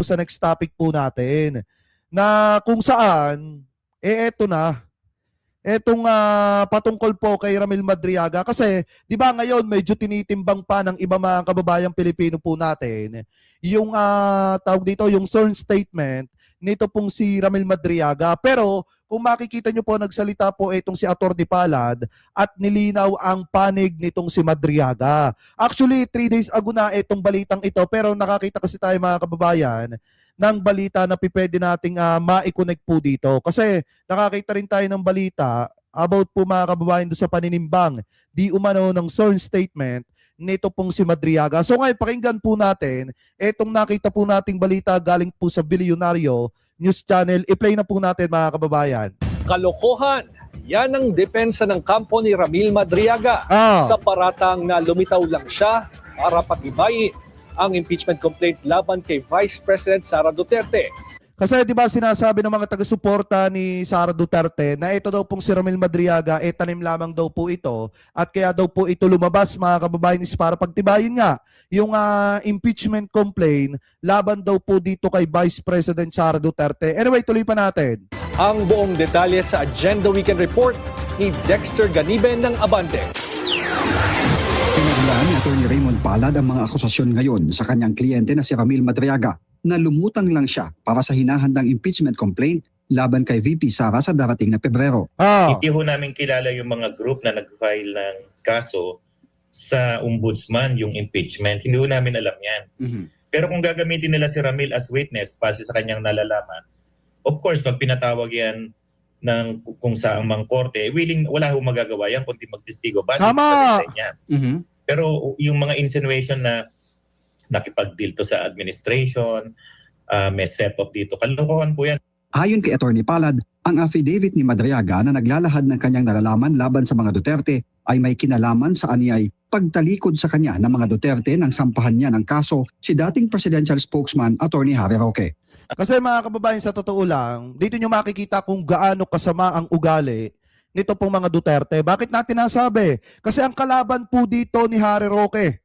sa next topic po natin. Na kung saan, eto na. Etong patungkol po kay Ramil Madriaga kasi 'di ba ngayon medyo tinitimbang pa ng iba mga kababayang Pilipino po natin yung tawag dito yung sworn statement nito pong si Ramil Madriaga. Pero kung makikita nyo po nagsalita po itong si Atty. Palad at nilinaw ang panig nitong si Madriaga. Actually 3 days ago na itong balitang ito pero nakakita kasi tayo mga kababayan ng balita na pwede nating ma-connect po dito. Kasi nakakita rin tayo ng balita about po mga kababayan doon sa paninimbang di umano ng sworn statement nito pong si Madriaga. So ngayon, pakinggan po natin etong nakita po nating balita galing po sa Bilyonaryo News Channel. I-play na po natin mga kababayan. Kalokohan! Yan ang depensa ng kampo ni Ramil Madriaga sa paratang na lumitaw lang siya para patibayin ang impeachment complaint laban kay Vice President Sara Duterte. Kasi 'di ba sinasabi ng mga taga-suporta ni Sara Duterte na ito daw pong si Ramil Madriaga tanim lamang daw po ito at kaya daw po ito lumabas mga kababayan is para pagtibayin nga yung impeachment complaint laban daw po dito kay Vice President Sara Duterte. Anyway, tuloy pa natin. Ang buong detalye sa Agenda Weekend Report ni Dexter Ganiben ng Abante. Pinaglaan ni Atty. Raymond Palad ang mga akusasyon ngayon sa kanyang kliyente na si Ramil Madriaga na lumutang lang siya para sa hinahandang impeachment complaint laban kay VP Sara sa darating na Pebrero. Hindi ho namin kilala yung mga group na nag-file ng kaso sa ombudsman yung impeachment. Hindi ho namin alam yan. Pero kung gagamitin nila si Ramil as witness base sa kanyang nalalaman, of course, pag pinatawag yan ng kung saang mang korte, wala ho magagawa yan kundi magtestigo base sa design niya. Pero yung mga insinuation na nakipag-deal to sa administration, may set-up dito, kalokohan po yan. Ayon kay Atty. Palad, ang affidavit ni Madriaga na naglalahad ng kanyang nalalaman laban sa mga Duterte ay may kinalaman sa aniyay pagtalikod sa kanya ng mga Duterte nang sampahan niya ng kaso si dating presidential spokesman Atty. Harry Roque. Kasi mga kababayan, sa totoo lang, dito nyo makikita kung gaano kasama ang ugali nito pong mga Duterte. Bakit natin nasabi? Kasi ang kalaban po dito ni Harry Roque,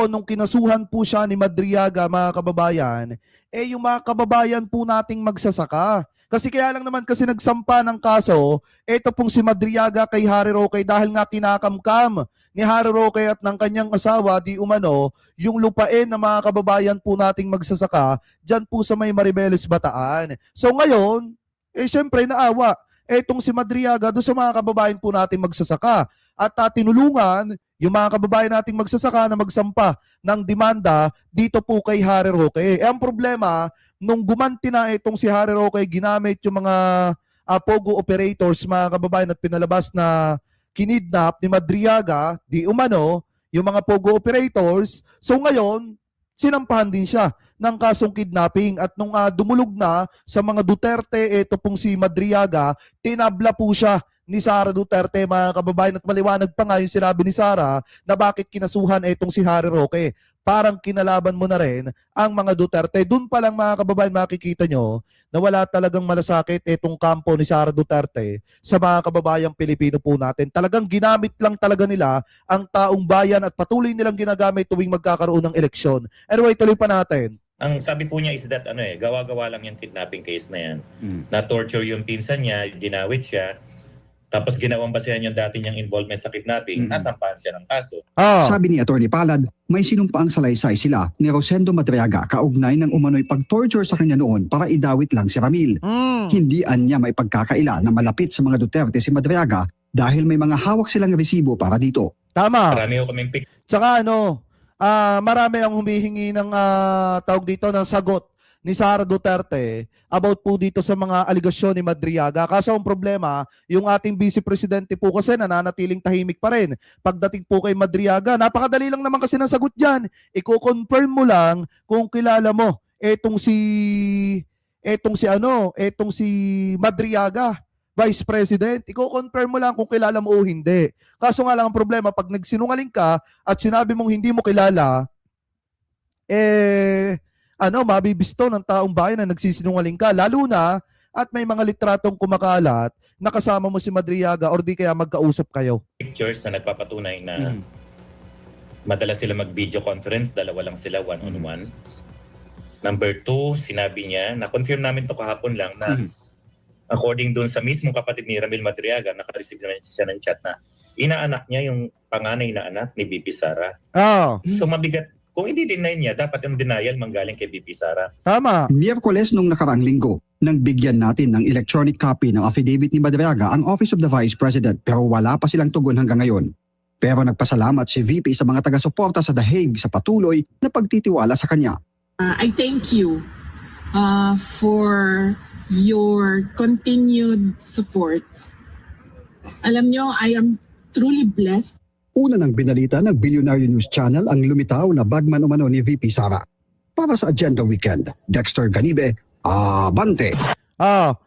nung kinasuhan po siya ni Madriaga, mga kababayan, yung mga kababayan po nating magsasaka. Kasi kaya lang naman kasi nagsampa ng kaso, ito pong si Madriaga kay Harry Roque dahil nga kinakamkam ni Harry Roque at ng kanyang asawa, di umano, yung lupain ng mga kababayan po nating magsasaka dyan po sa may Maribeles, Bataan. So ngayon, syempre naawa etong si Madriaga doon sa mga kababayan po nating magsasaka at tinulungan yung mga kababayan nating magsasaka na magsampa ng demanda dito po kay Harry Roque. Ang problema, nung gumanti na itong si Harry Roque, ginamit yung mga pogo operators, mga kababayan, at pinalabas na kinidnap ni Madriaga, di umano, yung mga pogo operators. So ngayon, sinampahan din siya ng kasong kidnapping at nung dumulog na sa mga Duterte, ito pong si Madriaga, tinabla po siya ni Sara Duterte, mga kababayan, at maliwanag pa nga yung sinabi ni Sara na bakit kinasuhan itong si Harry Roque. Parang kinalaban mo na rin ang mga Duterte. Doon pa lang mga kababayan makikita nyo na wala talagang malasakit itong kampo ni Sara Duterte sa mga kababayang Pilipino po natin. Talagang ginamit lang talaga nila ang taong bayan at patuloy nilang ginagamit tuwing magkakaroon ng eleksyon. Anyway, tuloy pa natin. Ang sabi po niya is that gawa-gawa lang yung kidnapping case na yan. Na-torture yung pinsan niya, ginawit siya. Tapos ginawang basehan yung dati niyang involvement sa kidnapping, nasampahan siya ng kaso. Sabi ni Atty. Palad, may sinumpaang salaysay sila ni Rosendo Madriaga kaugnay ng umano'y pag-torture sa kanya noon para idawit lang si Ramil. Hindi anya may pagkakaila na malapit sa mga Duterte si Madriaga dahil may mga hawak silang resibo para dito. Tama. Marami ho kaming pick. Tsaka marami ang humihingi ng tawag dito ng sagot ni Sara Duterte about po dito sa mga aligasyon ni Madriaga. Kaso ang problema, yung ating vice presidente po kasi nananatiling tahimik pa rin. Pagdating po kay Madriaga, napakadali lang naman kasi ng sagot dyan. Iko-confirm mo lang kung kilala mo etong si Madriaga, Vice President. Iko-confirm mo lang kung kilala mo o hindi. Kaso nga lang ang problema, pag nagsinungaling ka at sinabi mong hindi mo kilala, mabibisto ng taong bayan na nagsisinungaling ka. Lalo na at may mga litratong kumakalat na kasama mo si Madriaga or di kaya magkausap kayo. Pictures na nagpapatunay na madalas sila mag-video conference, dalawa lang sila one-on-one. Number 2, sinabi niya, na-confirm namin to kahapon lang na according doon sa mismong kapatid ni Ramil Madriaga, naka-receive naman siya ng chat na inaanak niya yung panganay na anak ni BP Sara. Oh, So mabigat, kung i-deny niya, dapat yung denial manggaling kay BP Sara. tama. Miyerkules nung nakaraang linggo, nang bigyan natin ng electronic copy ng affidavit ni Madriaga ang Office of the Vice President pero wala pa silang tugon hanggang ngayon. Pero nagpasalamat si VP sa mga taga-suporta sa The Hague sa patuloy na pagtitiwala sa kanya. I thank you for your continued support. Alam nyo, I am truly blessed. Una ng binalita ng Billionaire News Channel ang lumitaw na bagman umano ni VP Sara. Para sa Agenda Weekend, Dexter Ganibe, Abante!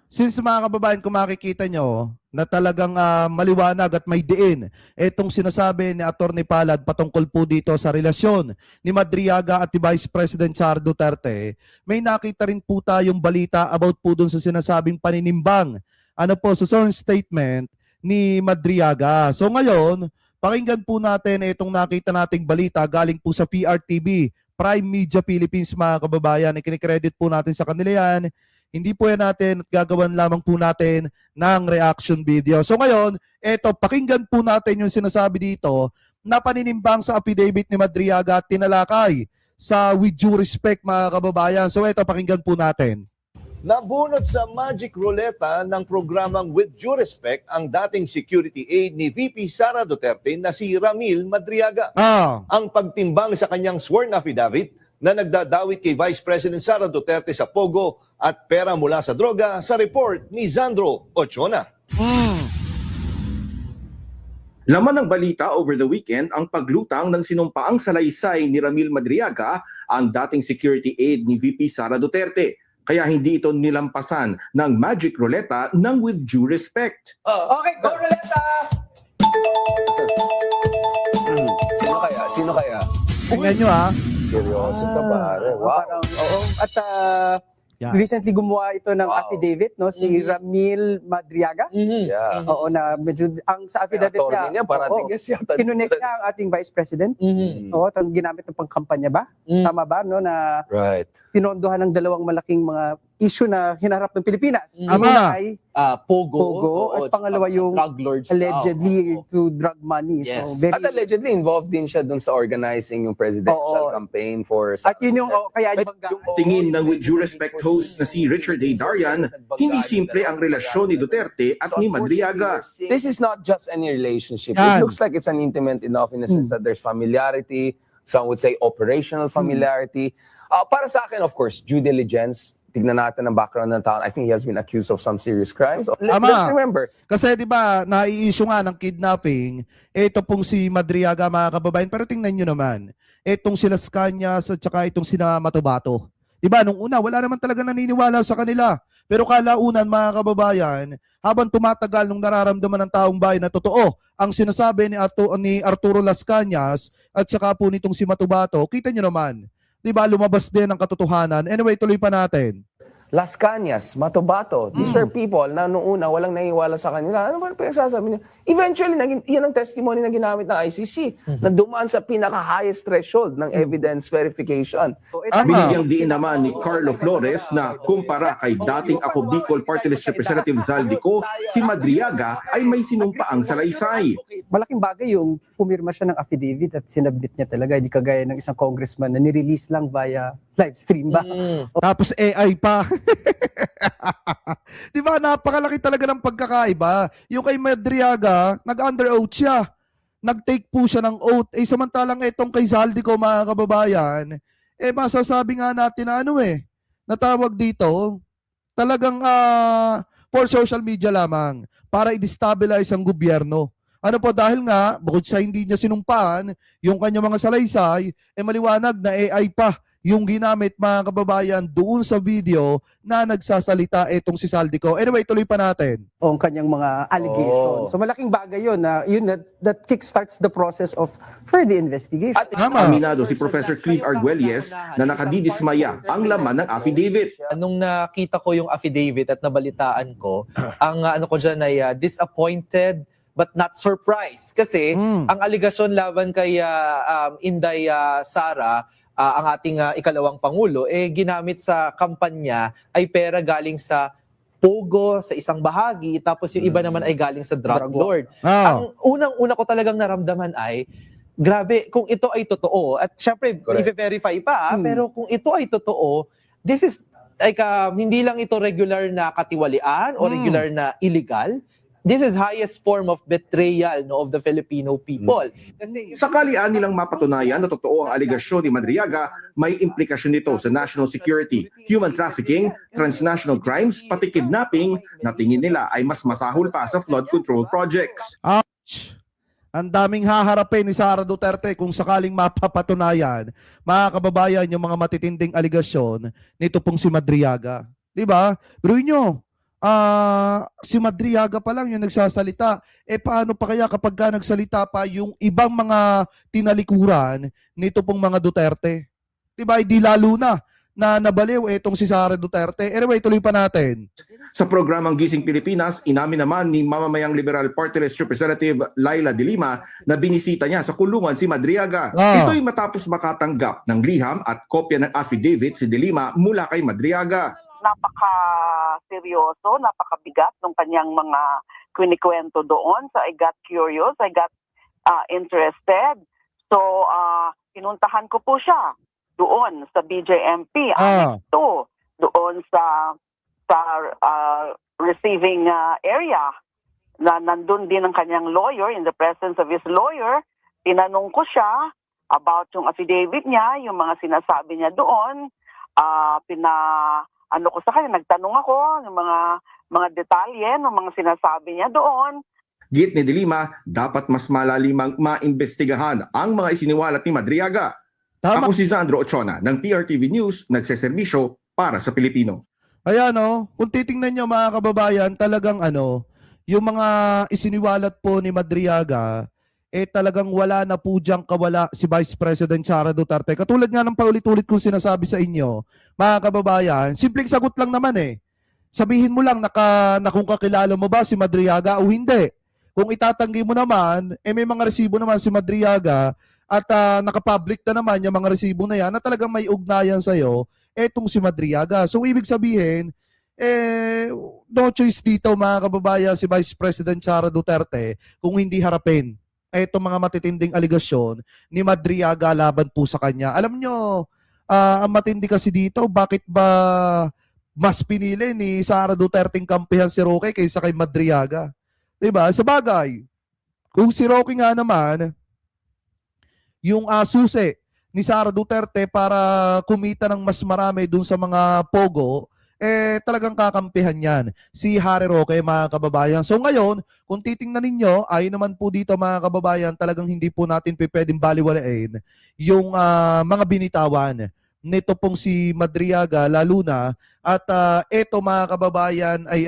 Since mga kababayan, kung makikita nyo na talagang maliwanag at may diin itong sinasabi ni Atty. Palad patungkol po dito sa relasyon ni Madriaga at ni Vice President Sara Duterte, may nakita rin po tayong balita about po dun sa sinasabing paninimbang sa sworn statement ni Madriaga. So ngayon, pakinggan po natin itong nakita nating balita galing po sa PRTV, Prime Media Philippines mga kababayan. Ikinikredit po natin sa kanila yan. Hindi po yan natin at gagawan lamang po natin ng reaction video. So ngayon, pakinggan po natin yung sinasabi dito na paninimbang sa affidavit ni Madriaga at tinalakay sa with due respect mga kababayan. So pakinggan po natin. Nabunot sa Magic Ruleta ng programang With Due Respect ang dating security aide ni VP Sara Duterte na si Ramil Madriaga. Ang pagtimbang sa kanyang sworn affidavit na nagdadawit kay Vice President Sara Duterte sa pogo at pera mula sa droga sa report ni Zandro Ochona. Laman ng balita over the weekend ang paglutang ng sinumpaang salaysay ni Ramil Madriaga, ang dating security aide ni VP Sara Duterte. Kaya hindi ito nilampasan ng Magic Ruleta ng with due respect. Okay, go Roleta! Sino kaya? Tingnan nyo Seryoso ka pare. Wow. Parang, oo. At Yeah. recently gumawa ito ng Wow. affidavit, no? Si Ramil Madriaga. Yeah. Oo, na medyo, ang sa affidavit Attorney niya, parating oo, yes yata. kinonect niya ang ating Vice President. Oo, ginamit ng pangkampanya ba? Tama ba, no? Na Right. pinondohan ng dalawang malaking mga issue na hinarap ng Pilipinas. Ang Ama. una ay Pogo. at pangalawa yung drug lords. allegedly Oo. to drug money. Yes. So, very, At allegedly involved din siya dun sa organizing yung presidential Oo. campaign for... at yun yung, kaya yung Tingin ng with due respect host na si Richard A. Darian, hindi simple ang relasyon ni Duterte at ni Madriaga. This is not just any relationship. Yan. It looks like it's an intimate enough in the sense that there's familiarity. Some would say operational familiarity. Para sa akin, of course, due diligence. Tignan natin ang background ng tao. I think he has been accused of some serious crimes. Let's remember. Kasi 'di ba, nai-issue nga ng kidnapping, ito pong si Madriaga mga kababayan, pero tingnan niyo naman, itong sila Scanias at saka itong sina Matubato. 'Di ba, nung una wala naman talaga naniniwala sa kanila. Pero kalaunan mga kababayan, habang tumatagal nung nararamdaman ng taong bayan na totoo ang sinasabi ni Arturo Las Cañas at saka po nitong si Matubato, kita niyo naman, 'di ba, lumabas din ang katotohanan. Anyway, tuloy pa natin. Las Cañas, Matubato, these are people na noong una walang naiwala sa kanila. Ano ba pinagsasabi niya? Eventually, yan ang testimony na ginamit ng ICC na dumaan sa pinaka-highest threshold ng evidence verification. Binigyang diin naman ni Carlo Flores na kumpara kay dating Ako Bicol Party List Representative Zaldico, si Madriaga ay may sinumpaang salaysay. Malaking bagay yung pumirma siya ng affidavit at sinabit niya talaga. Hindi kagaya ng isang congressman na nirelease lang via live stream ba? Tapos AI pa. 'Di ba, napakalaki talaga ng pagkakaiba. Yung kay Madriaga, nag-under oath siya. Nag-take po siya ng oath. Samantalang itong kay Zaldico mga kababayan, masasabi nga natin na natawag dito, talagang for social media lamang para i-destabilize ang gobyerno. Dahil nga, bukod sa hindi niya sinumpaan yung kanyang mga salaysay, maliwanag na AI pa yung ginamit mga kababayan doon sa video na nagsasalita itong si Zaldico. Anyway, tuloy pa natin. O ang kanyang mga allegations. So malaking bagay yun na that kickstarts the process of further investigation. At Aminado si Professor Clive Arguelles na nakadidismaya ang laman ng affidavit. Nung nakita ko yung affidavit at nabalitaan ko, ang ano ko dyan ay disappointed but not surprised. Kasi ang aligasyon laban kay Inday Sara ang ating ikalawang Pangulo, ginamit sa kampanya ay pera galing sa Pogo, sa isang bahagi, tapos yung iba naman ay galing sa drug lord. Ang unang-una ko talagang naramdaman ay, grabe, kung ito ay totoo, at syempre, i-verify pa, pero kung ito ay totoo, this is like, hindi lang ito regular na katiwalian o regular na illegal. This is highest form of betrayal of the Filipino people. Kasi Sakalian nilang mapatunayan na totoo ang aligasyon ni Madriaga, may implikasyon nito sa national security, human trafficking, transnational crimes, pati kidnapping na tingin nila ay mas masahol pa sa flood control projects. Ouch! Ang daming haharapin ni Sara Duterte kung sakaling mapapatunayan, mga kababayan, yung mga matitinding aligasyon nito pong si Madriaga. Diba? Biruin nyo, si Madriaga pa lang yung nagsasalita. Paano pa kaya kapag ka nagsalita pa yung ibang mga tinalikuran nito pong mga Duterte? Diba? Hindi lalo na nabaliw itong si Sara Duterte. Anyway, tuloy pa natin. Sa programang Gising Pilipinas, inamin naman ni mamamayang Liberal Party List Representative Laila De Lima na binisita niya sa kulungan si Madriaga. Ito'y matapos makatanggap ng liham at kopya ng affidavit si De Lima mula kay Madriaga. Napaka-seryoso, napakabigat ng kanyang mga kwinikwento doon. So I got curious, I got interested. So pinuntahan ko po siya doon sa BJMP, doon sa receiving area na nandun din ang kanyang lawyer, in the presence of his lawyer. Tinanong ko siya about yung affidavit niya, yung mga sinasabi niya doon. Ano ko sa kanya, nagtanong ako ng mga detalye ng mga sinasabi niya doon. Git ni De Lima, dapat mas malalimang maimbestigahan ang mga isiniwalat ni Madriaga. Ako si Sandro Ochona ng PRTV News, nagseserbisyo para sa Pilipino. Ayan kung titingnan nyo mga kababayan, talagang yung mga isiniwalat po ni Madriaga, talagang wala na po diyang kawala si Vice President Sara Duterte. Katulad nga ng paulit-ulit kong sinasabi sa inyo, mga kababayan, simpleng sagot lang naman Sabihin mo lang na kung kakilala mo ba si Madriaga o hindi. Kung itatanggi mo naman, may mga resibo naman si Madriaga at nakapublic na naman yung mga resibo na yan na talagang may ugnayan sa'yo, etong si Madriaga. So ibig sabihin, no choice dito mga kababayan si Vice President Sara Duterte kung hindi harapin etong mga matitinding aligasyon ni Madriaga laban po sa kanya. Alam nyo, ang matindi kasi dito, bakit ba mas pinili ni Sara Duterte kampihan si Roque kaysa kay Madriaga? Diba? Sa bagay, kung si Roque nga naman, yung susi ni Sara Duterte para kumita ng mas marami dun sa mga pogo, talagang kakampihan yan si Harry Roque, mga kababayan. So ngayon, kung titingnan ninyo, ayon naman po dito mga kababayan, talagang hindi po natin pwedeng baliwalain yung mga binitawan nito pong si Madriaga, lalo na at ito mga kababayan ay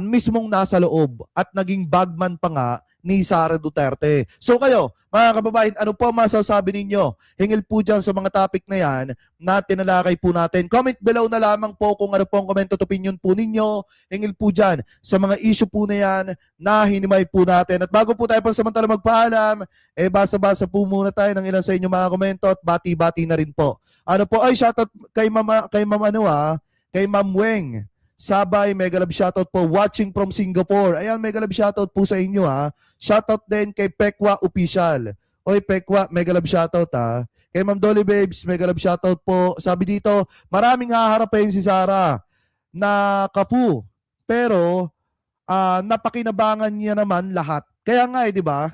mismong nasa loob at naging bagman pa nga ni Sara Duterte. So kayo, mga kababayan, ano po masasabi ninyo? Hingil po dyan sa mga topic na yan na tinalakay po natin. Comment below na lamang po kung ano po ang comment at opinion po ninyo. Hingil po dyan sa mga issue po na yan na hinimay po natin. At bago po tayo pansamantala magpaalam, basa-basa po muna tayo ng ilan sa inyong mga komento at bati-bati na rin po. Ano po, shoutout kay Ma'am Weng Sabay, mega love shoutout po watching from Singapore. Ayan, mega love shoutout po sa inyo Shoutout din kay Pekwa Official. Oy Pekwa, mega love shoutout Kay Ma'am Dolly Babes, mega love shoutout po. Sabi dito, maraming haharapin si Sara na kafu. Pero napakinabangan niya naman lahat. Kaya nga di ba?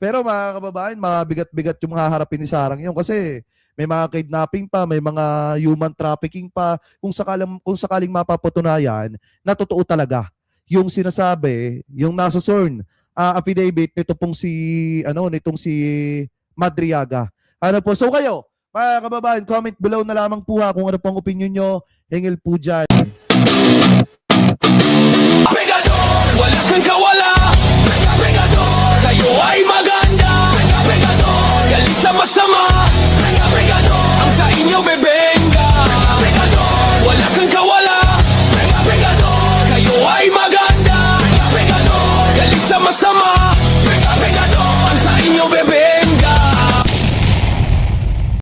Pero mga kababayan, mabigat-bigat yung haharapin ni Sarang yun kasi may mga kidnapping pa, may mga human trafficking pa. Kung sakaling mapapatunayan na totoo talaga yung sinasabi, yung nasa sworn affidavit nitong si Madriaga. Ano po? So kayo, mga kababayan, comment below na lamang po kung ano pong opinion nyo. Hingil po dyan. Pegador, wala kang kawala. Pegador, kayo ay maganda. Pegador, galit sa masama. Pegador, ang sa inyo bebenga. Pegador, wala kang kawala. Pegador, kayo ay maganda. Pegador, galit sa masama.